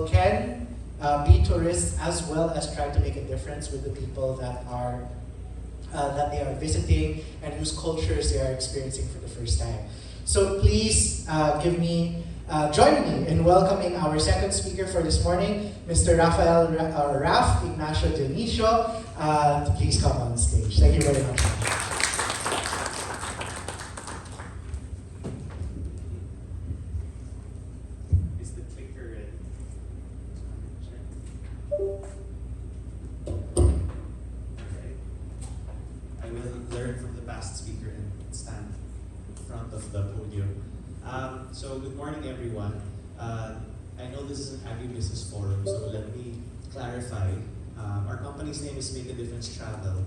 can be tourists as well as try to make a difference with the people that they are visiting and whose cultures they are experiencing for the first time. So please join me in welcoming our second speaker for this morning, Mr. Raf Ignacio Dionisio. Please come on stage. Thank you very much. So good morning, everyone. I know this is an Agribusiness forum, so let me clarify. Our company's name is Make a Difference Travel,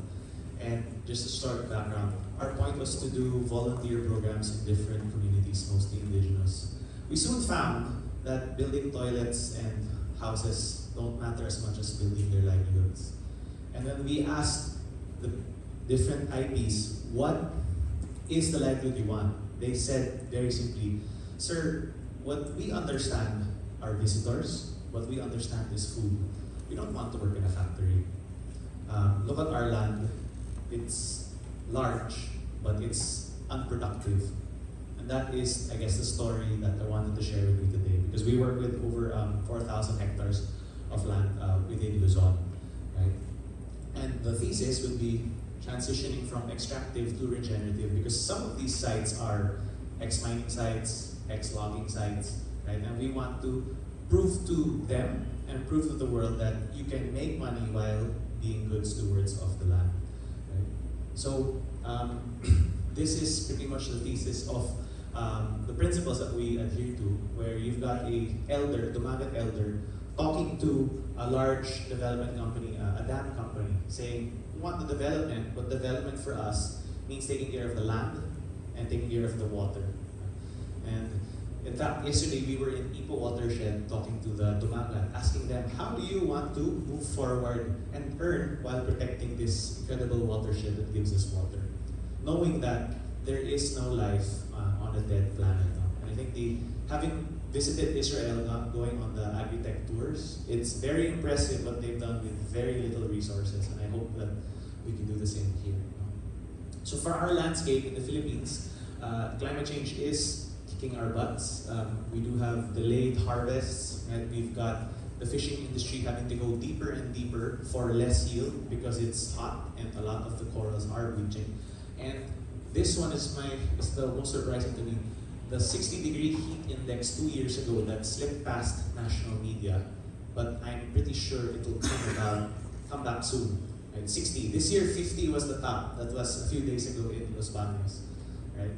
and just a short background. Our point was to do volunteer programs in different communities, mostly indigenous. We soon found that building toilets and houses don't matter as much as building their livelihoods. And then we asked the different IPs, what is the livelihood you want? They said very simply, sir, what we understand are visitors, what we understand is food. We don't want to work in a factory. Look at our land. It's large, but it's unproductive. And that is, I guess, the story that I wanted to share with you today, because we work with over 4,000 hectares of land within Luzon, right? And the thesis would be transitioning from extractive to regenerative, because some of these sites are ex-mining sites, ex-logging sites, right? And we want to prove to them and prove to the world that you can make money while being good stewards of the land, right? So this is pretty much the thesis of the principles that we adhere to, where you've got a elder, Dumagat elder, talking to a large development company, a dam company, saying, we want the development, but development for us means taking care of the land and taking care of the water. And in fact, yesterday we were in Ipo watershed talking to the Dumagat, asking them, how do you want to move forward and earn while protecting this incredible watershed that gives us water? Knowing that there is no life on a dead planet. And I think having visited Israel, going on the Agri-Tech tours, it's very impressive what they've done with very little resources, and I hope that we can do the same here. So for our landscape in the Philippines, climate change is kicking our butts. We do have delayed harvests, right? We've got the fishing industry having to go deeper and deeper for less yield because it's hot and a lot of the corals are bleaching. And this one is the most surprising to me. The 60-degree heat index 2 years ago that slipped past national media, but I'm pretty sure it will come back soon. Right? 60. This year, 50 was the top. That was a few days ago in Los Baños, right?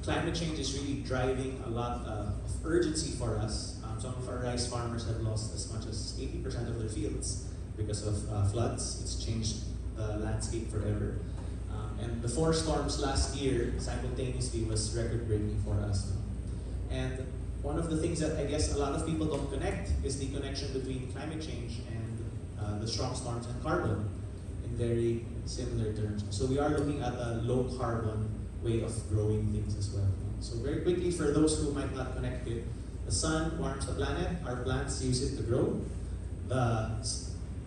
Climate change is really driving a lot of urgency for us. Some of our rice farmers have lost as much as 80% of their fields because of floods. It's changed the landscape forever. And the 4 storms last year simultaneously was record-breaking for us. And one of the things that I guess a lot of people don't connect is the connection between climate change and the strong storms and carbon in very similar terms. So we are looking at a low-carbon way of growing things as well. So very quickly, for those who might not connect it, the sun warms the planet, our plants use it to grow. The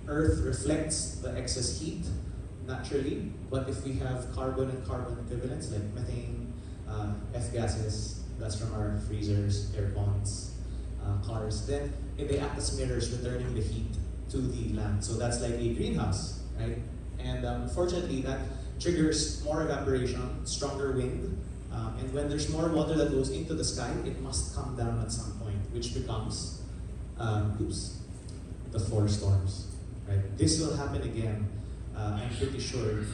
earth reflects the excess heat naturally, but if we have carbon and carbon equivalents like methane, F-gases, that's from our freezers, air ponds, cars, then they act as mirrors, returning the heat to the land. So that's like a greenhouse, right? And unfortunately, that triggers more evaporation, stronger wind, and when there's more water that goes into the sky, it must come down at some point, which becomes, the 4 storms, right? This will happen again. I'm pretty sure,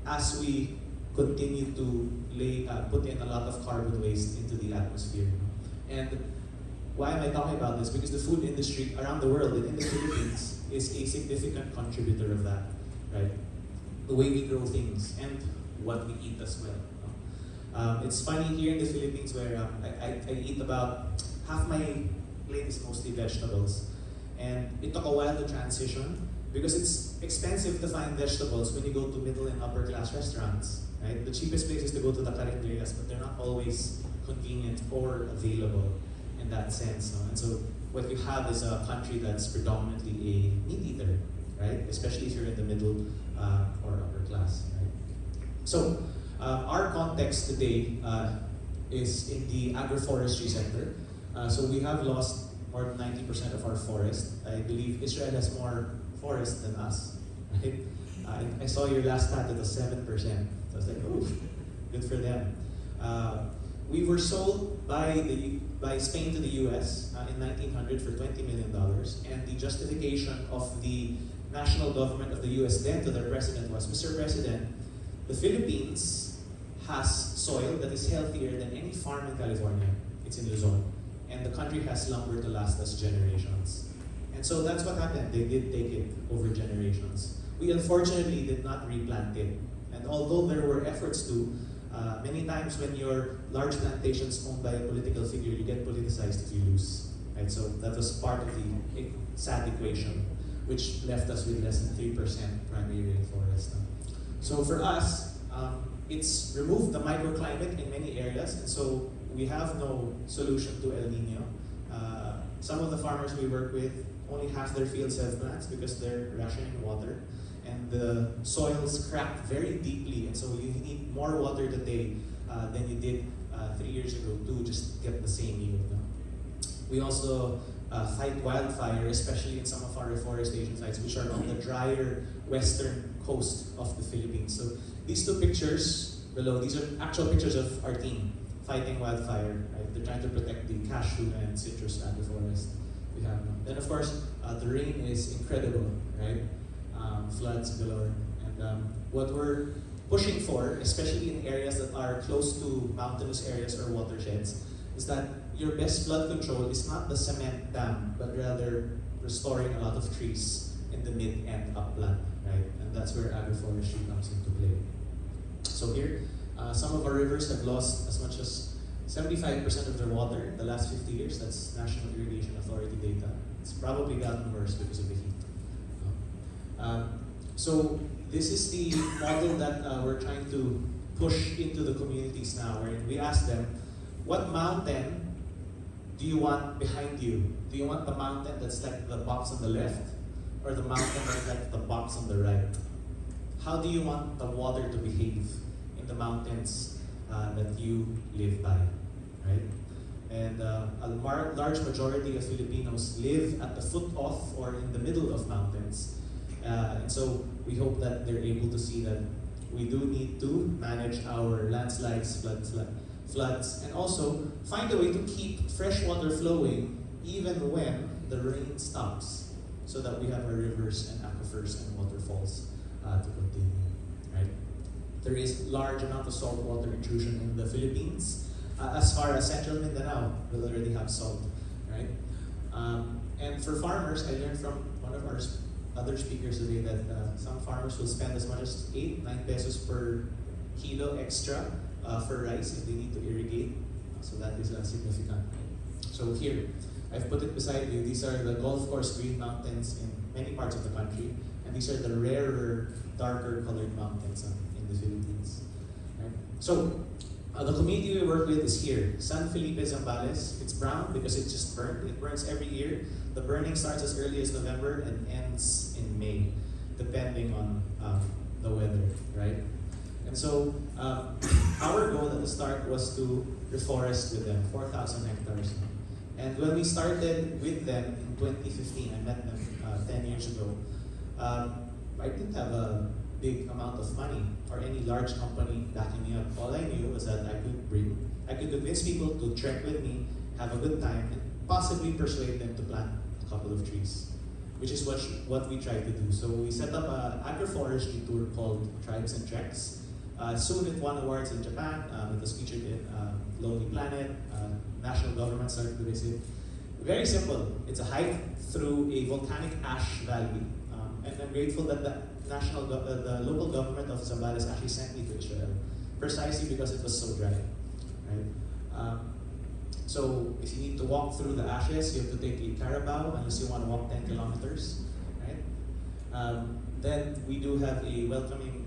as we continue to put in a lot of carbon waste into the atmosphere. And why am I talking about this? Because the food industry around the world and in the Philippines is a significant contributor of that, right? The way we grow things and what we eat as well. It's funny here in the Philippines where I eat about half my plate is mostly vegetables. And it took a while to transition because it's expensive to find vegetables when you go to middle and upper class restaurants, right? The cheapest place is to go to the carinderias, but they're not always convenient or available in that sense. No? And so what you have is a country that's predominantly a meat eater, right? Especially if you're in the middle or upper class, right? So our context today is in the agroforestry sector. So we have lost more than 90% of our forest. I believe Israel has more forest than us, right? I saw your last stat, it was 7%. So I was like, oh, good for them. We were sold by Spain to the US in 1900 for $20 million, and the justification of the national government of the US then to their president was, Mr. President, the Philippines has soil that is healthier than any farm in California. It's in Luzon. And the country has lumber to last us generations. And so that's what happened. They did take it over generations. We unfortunately did not replant it. And although there were efforts to, many times when your large plantations owned by a political figure, you get politicized if you lose. Right? So that was part of the sad equation, which left us with less than 3% primary rainforest. So for us, it's removed the microclimate in many areas, and so we have no solution to El Nino. Some of the farmers we work with, only half their fields have plants because they're rationing water, and the soils cracked very deeply, and so you need more water today than you did 3 years ago to just get the same yield. No? We also fight wildfire, especially in some of our reforestation sites, which are on the drier western coast of the Philippines. So these two pictures below, these are actual pictures of our team fighting wildfire. Right? They're trying to protect the cashew and citrus agroforest we have now. Then of course, the rain is incredible, right? Floods galore. And what we're pushing for, especially in areas that are close to mountainous areas or watersheds, is that your best flood control is not the cement dam, but rather restoring a lot of trees in the mid and upland, right? And that's where agroforestry comes into play. So here, some of our rivers have lost as much as 75% of their water in the last 50 years. That's National Irrigation Authority data. It's probably gotten worse because of the heat. So this is the model that we're trying to push into the communities now, where we ask them, what mountain do you want behind you? Do you want the mountain that's like the box on the left, or the mountain that's like the box on the right? How do you want the water to behave in the mountains that you live by, right? And a large majority of Filipinos live at the foot of or in the middle of mountains. And so we hope that they're able to see that we do need to manage our landslides, floods, and also find a way to keep fresh water flowing even when the rain stops, so that we have our rivers and aquifers and waterfalls to continue, right? There is large amount of saltwater intrusion in the Philippines. As far as central Mindanao will already have salt, right? And for farmers, I learned from one of our other speakers today that some farmers will spend as much as 8-9 pesos per kilo extra for rice if they need to irrigate. So that is significant. So here, I've put it beside you. These are the golf course green mountains in many parts of the country, and these are the rarer, darker colored mountains in the Philippines. Right? So the community we work with is here, San Felipe Zambales. It's brown because it just burned. It burns every year. The burning starts as early as November and ends in May, depending on the weather, right? And so our goal at the start was to reforest with them, 4,000 hectares. And when we started with them in 2015, I met them 10 years ago, I didn't have a big amount of money or any large company backing me up. All I knew was that I could convince people to trek with me, have a good time, and possibly persuade them to plant a couple of trees, which is what we tried to do. So we set up an agroforestry tour called Tribes and Treks. Soon it won awards in Japan. It was featured in Lonely Planet. National government started to visit. Very simple. It's a hike through a volcanic ash valley. And I'm grateful that the local government of Zambales actually sent me to Israel, precisely because it was so dry. Right? So if you need to walk through the ashes, you have to take a carabao unless you want to walk 10 kilometers. Right? Then we do have a welcoming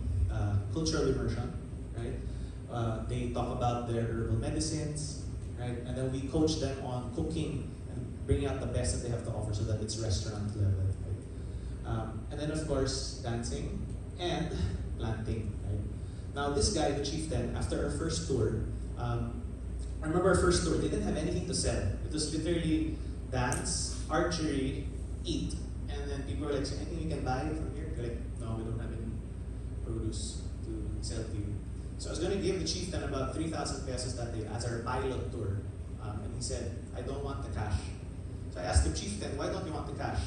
cultural immersion. Right? They talk about their herbal medicines, right? And then we coach them on cooking and bringing out the best that they have to offer so that it's restaurant level, right? And then of course, dancing and planting, right? Now this guy, the chieftain, after our first tour, I remember our first tour, they didn't have anything to sell. It was literally dance, archery, eat. And then people were like, so anything you can buy from here? They're like, no, we don't have any produce to sell to you. So I was going to give the chieftain about 3,000 pesos that day as our pilot tour. And he said, I don't want the cash. So I asked the chieftain, why don't you want the cash?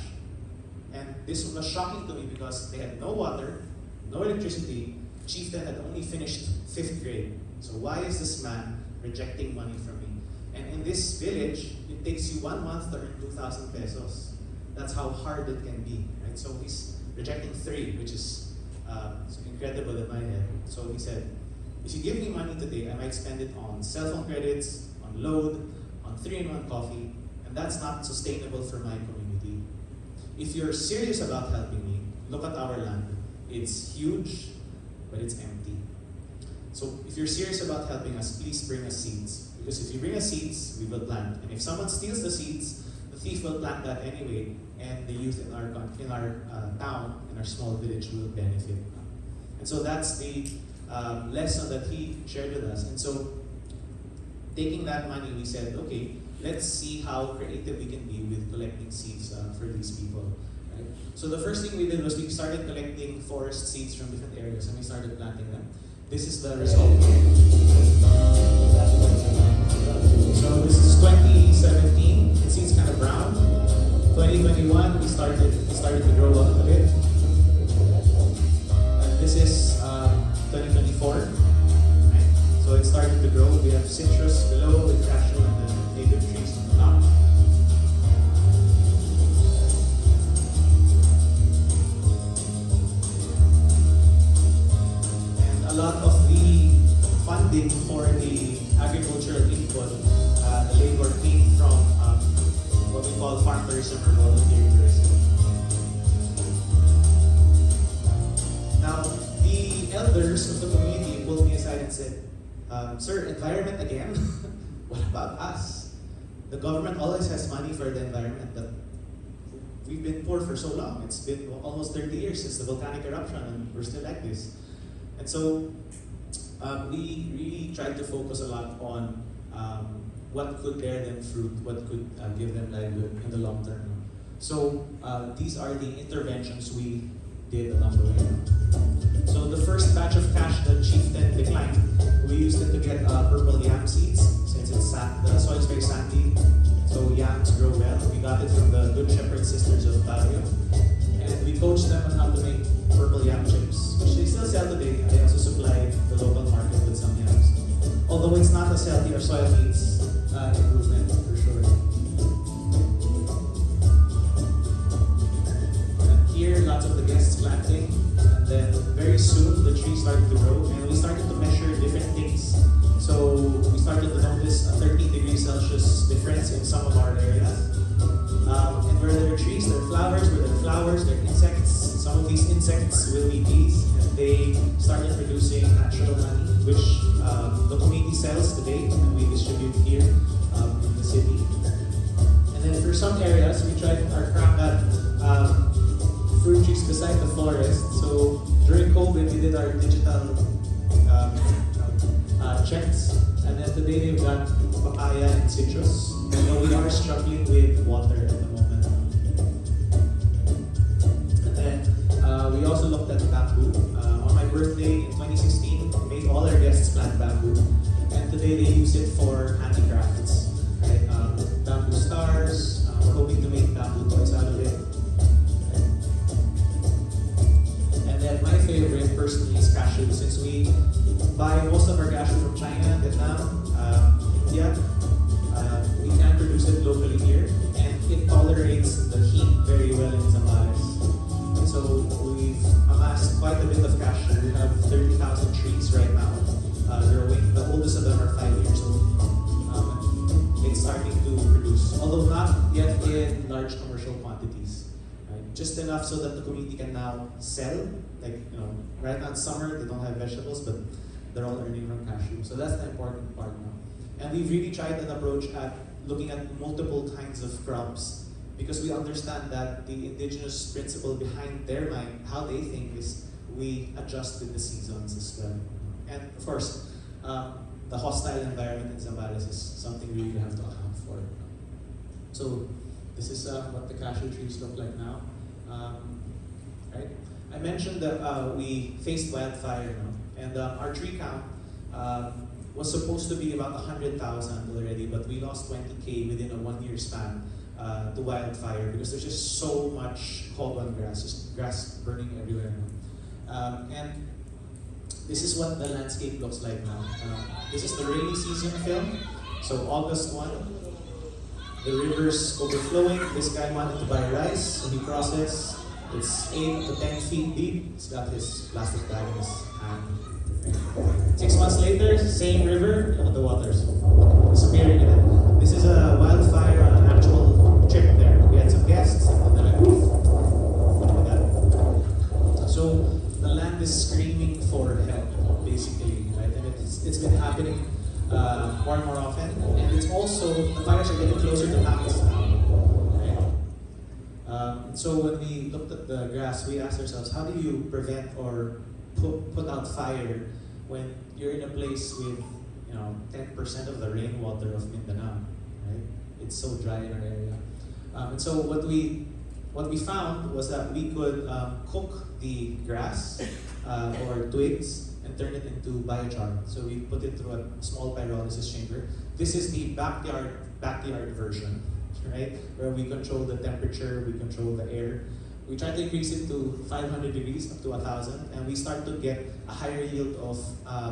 And this was shocking to me because they had no water, no electricity. Chieftain had only finished 5th grade. So why is this man rejecting money from me? And in this village, it takes you 1 month to earn 2,000 pesos. That's how hard it can be, right? So he's rejecting 3, which is incredible in my head. So he said, if you give me money today, I might spend it on cell phone credits, on load, on 3-in-1 coffee, and that's not sustainable for my community. If you're serious about helping me, look at our land. It's huge, but it's empty. So if you're serious about helping us, please bring us seeds. Because if you bring us seeds, we will plant. And if someone steals the seeds, the thief will plant that anyway, and the youth in our town, in our small village, will benefit. And so that's the lesson that he shared with us. And so, taking that money, we said, okay, let's see how creative we can be with collecting seeds for these people. Right? So the first thing we did was we started collecting forest seeds from different areas, and we started planting them. This is the result. So this is 2017. It seems kind of brown. 2021, we started to grow up a bit. And this is 2024. Right? So it started to grow. We have citrus below with cashew and then native trees on the top. And a lot of the funding for the agricultural input, the labor came from what we call farm tourism or volunteer tourism. Now, the elders of the community pulled me aside and said, sir, environment again? What about us? The government always has money for the environment, but we've been poor for so long. It's been almost 30 years since the volcanic eruption and we're still like this. And so we really tried to focus a lot on what could bear them fruit, what could give them livelihood in the long term. So these are the interventions we did along the way. So the first batch of cash that Chieftain declined, we used it to get purple yam seeds, since the soil is very sandy, so yams grow well. We got it from the Good Shepherd Sisters of Baguio, and we coached them on how to make purple yam chips, which they still sell today, and they also supply the local market with some yams. Although it's not as healthy, our soil needs improvement for sure. And here, lots of the guests planting, and then very soon the trees started to grow, and we started to measure different things. So we started to notice a 13 degrees Celsius difference in some of our areas. And where there are trees, there are flowers. Where there are flowers, there are insects. Some of these insects will be bees, and they started producing natural honey, which the community sells today, and we distribute here in the city. And then for some areas, we tried our crack at fruit trees beside the forest. So during COVID, we did our digital checks, and then today we've got papaya and citrus. But we are struggling with water at the moment. And then we also looked at bamboo. On my birthday in 2016, we made all our guests plant bamboo, and today they use it for handicrafts. Right? Bamboo stars. We're hoping to make bamboo toys out of it. And then my favorite personally is cashew, since we buy most of our cashew from China, Vietnam, India. We can produce it locally here, and it tolerates the heat very well in Zambales. And so we've amassed quite a bit of cashew. We have 30,000 trees right now growing. The oldest of them are 5 years old. It's starting to produce, although not yet in large commercial quantities. Right? Just enough so that the community can now sell. Like, right now it's summer, they don't have vegetables, but they're all earning from cashew. So that's the important part now. And we've really tried an approach at looking at multiple kinds of crops because we understand that the indigenous principle behind their mind, how they think, is we adjust with the seasons as well. And of course, the hostile environment in Zambales is something we really have to account for. So this is what the cashew trees look like now. Right? I mentioned that we faced wildfire now, and our tree count was supposed to be about 100,000 already, but we lost 20K within a 1-year span to wildfire because there's just so much hogwan grass, just grass burning everywhere now. And this is what the landscape looks like now. This is the rainy season film. So August 1, the river's overflowing. This guy wanted to buy rice, so he crosses. It's 8 to 10 feet deep. He's got his plastic bag in his hand. 6 months later, same river, look at the waters disappearing in it. This is a wildfire on an actual trip there. We had some guests, and then I like that. So the land is screaming for help, basically, right? And it's been happening more and more often. And it's also, the fires are getting closer to Pakistan. So when we looked at the grass, we asked ourselves, how do you prevent or put out fire when you're in a place with 10% of the rainwater of Mindanao, right? It's so dry in our area. And so what we found was that we could cook the grass or twigs and turn it into biochar. So we put it through a small pyrolysis chamber. This is the backyard version, right? Where we control the temperature, we control the air. We try to increase it to 500 degrees up to 1,000, and we start to get a higher yield of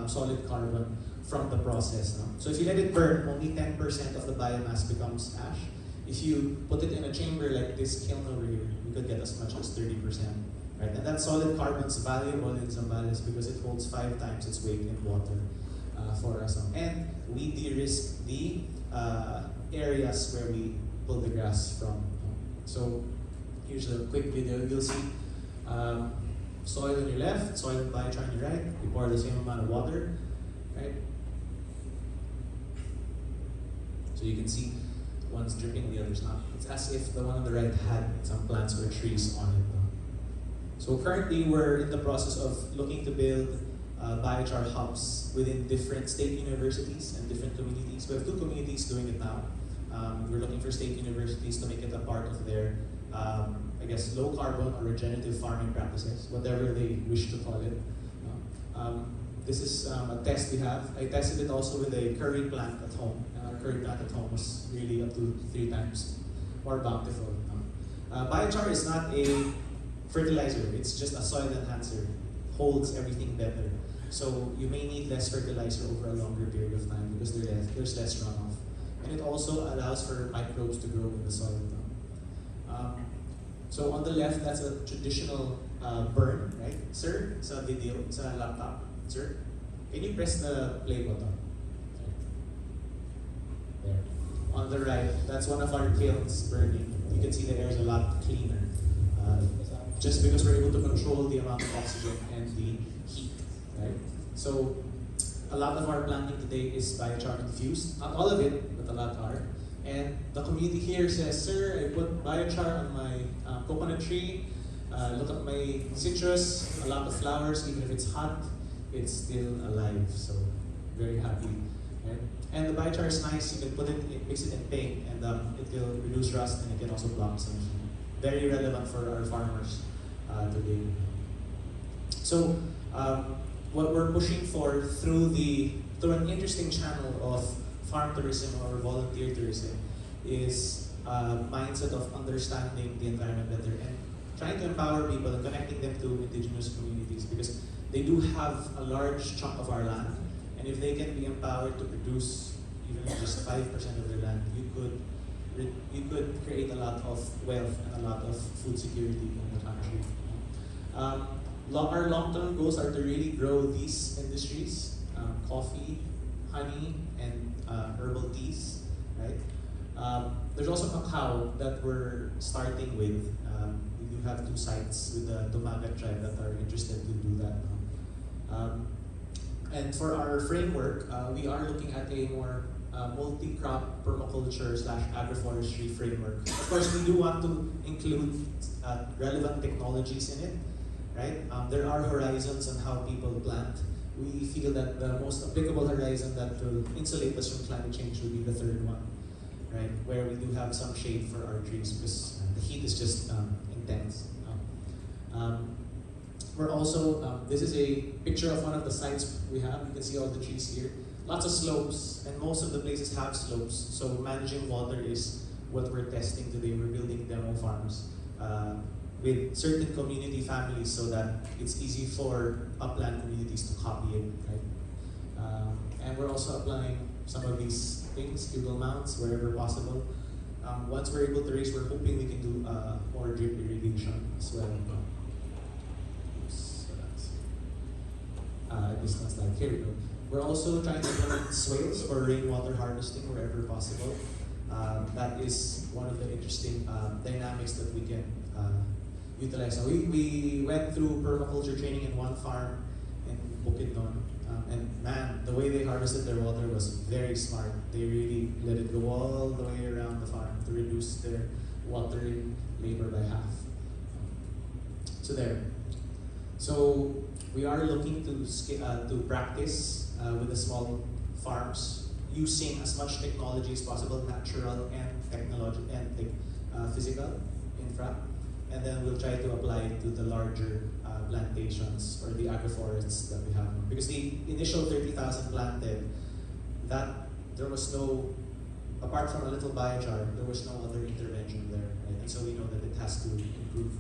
solid carbon from the process. No? So if you let it burn, only 10% of the biomass becomes ash. If you put it in a chamber like this kiln over here, we could get as much as 30%. Right? And that solid carbon is valuable in Zambales because it holds 5 times its weight in water for us. And we de-risk the areas where we pull the grass from. So here's a quick video. You'll see soil on your left, soil and biochar on your right. We pour the same amount of water, right? So you can see one's dripping, the other's not. It's as if the one on the right had some plants or trees on it. So currently we're in the process of looking to build biochar hubs within different state universities and different communities. We have 2 communities doing it now. We're looking for state universities to make it a part of their, low carbon or regenerative farming practices, whatever they wish to call it. This is a test we have. I tested it also with a curry plant at home. Our curry plant at home was really up to 3 times more bountiful. Biochar is not a fertilizer, it's just a soil enhancer. Holds everything better. So you may need less fertilizer over a longer period of time because there's less runoff. And it also allows for microbes to grow in the soil. So on the left, that's a traditional burn, right? Sir, sa video, sa laptop. Sir, can you press the play button? There. On the right, that's one of our kilns burning. You can see the air is a lot cleaner. Just because we're able to control the amount of oxygen and the heat, right? So a lot of our planting today is biochar infused. Not all of it, but a lot are. And the community here says, sir, I put biochar on my coconut tree. Look at my citrus, a lot of flowers. Even if it's hot, it's still alive. So very happy. Right? And the biochar is nice. You can put it, mix it in paint, and it will reduce rust, and it can also block sun. Very relevant for our farmers today. So what we're pushing for through an interesting channel of farm tourism or volunteer tourism is a mindset of understanding the environment better and trying to empower people and connecting them to indigenous communities because they do have a large chunk of our land, and if they can be empowered to produce even just 5% of their land, you could create a lot of wealth and a lot of food security in the country. Our long-term goals are to really grow these industries, coffee, honey, and herbal teas, right? There's also cacao that we're starting with. We do have 2 sites with the Tumagat tribe that are interested to do that. And for our framework, we are looking at a more multi-crop permaculture / agroforestry framework. Of course, we do want to include relevant technologies in it, right? There are horizons on how people plant. We feel that the most applicable horizon that will insulate us from climate change will be the third one, right? Where we do have some shade for our trees because the heat is just intense. We're also, this is a picture of one of the sites we have. You can see all the trees here. Lots of slopes, and most of the places have slopes. So managing water is what we're testing today. We're building demo farms with certain community families so that it's easy for upland communities to copy it, right? And we're also applying some of these things, Google mounts, wherever possible. Once we're able to raise, we're hoping we can do more drip irrigation as well. This one's like, here we go. We're also trying to implement swales or rainwater harvesting wherever possible. That is one of the interesting dynamics that we can utilize. Now, we went through permaculture training in one farm in Bukidnon. And man, the way they harvested their water was very smart. They really let it go all the way around the farm to reduce their watering labor by half. So there. So we are looking to practice with the small farms using as much technology as possible, natural and technology and physical infra, and then we'll try to apply it to the larger plantations or the agroforests that we have. Because the initial 30,000 planted, that there was no, apart from a little biochar, there was no other intervention there, right? And so we know that it has to improve.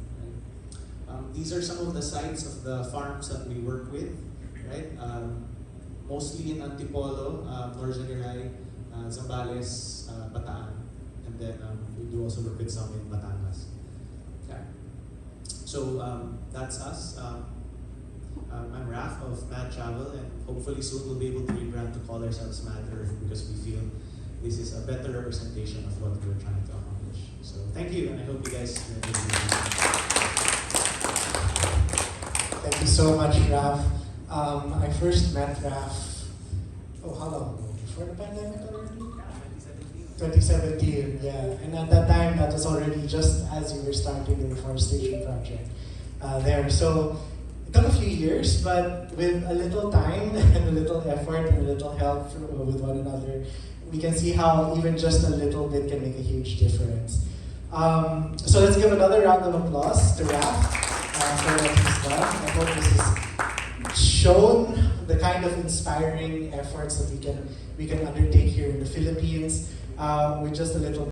These are some of the sites of the farms that we work with, right? Mostly in Antipolo, Norzagiray, Zambales, Bataan, and then we do also work with some in Batangas. Okay. So that's us. I'm Raf of Mad Travel, and hopefully soon we'll be able to rebrand to call ourselves Mad Earth because we feel this is a better representation of what we're trying to accomplish. So thank you, and I hope you guys Thank you so much, Raf. I first met Raf, how long ago? Before the pandemic already? 2017, yeah. And at that time, that was already just as you were starting the reforestation project there. So it took a few years, but with a little time and a little effort and a little help with one another, we can see how even just a little bit can make a huge difference. So let's give another round of applause to Raf. For what he's done. I hope this has shown the kind of inspiring efforts that we can undertake here in the Philippines with just a little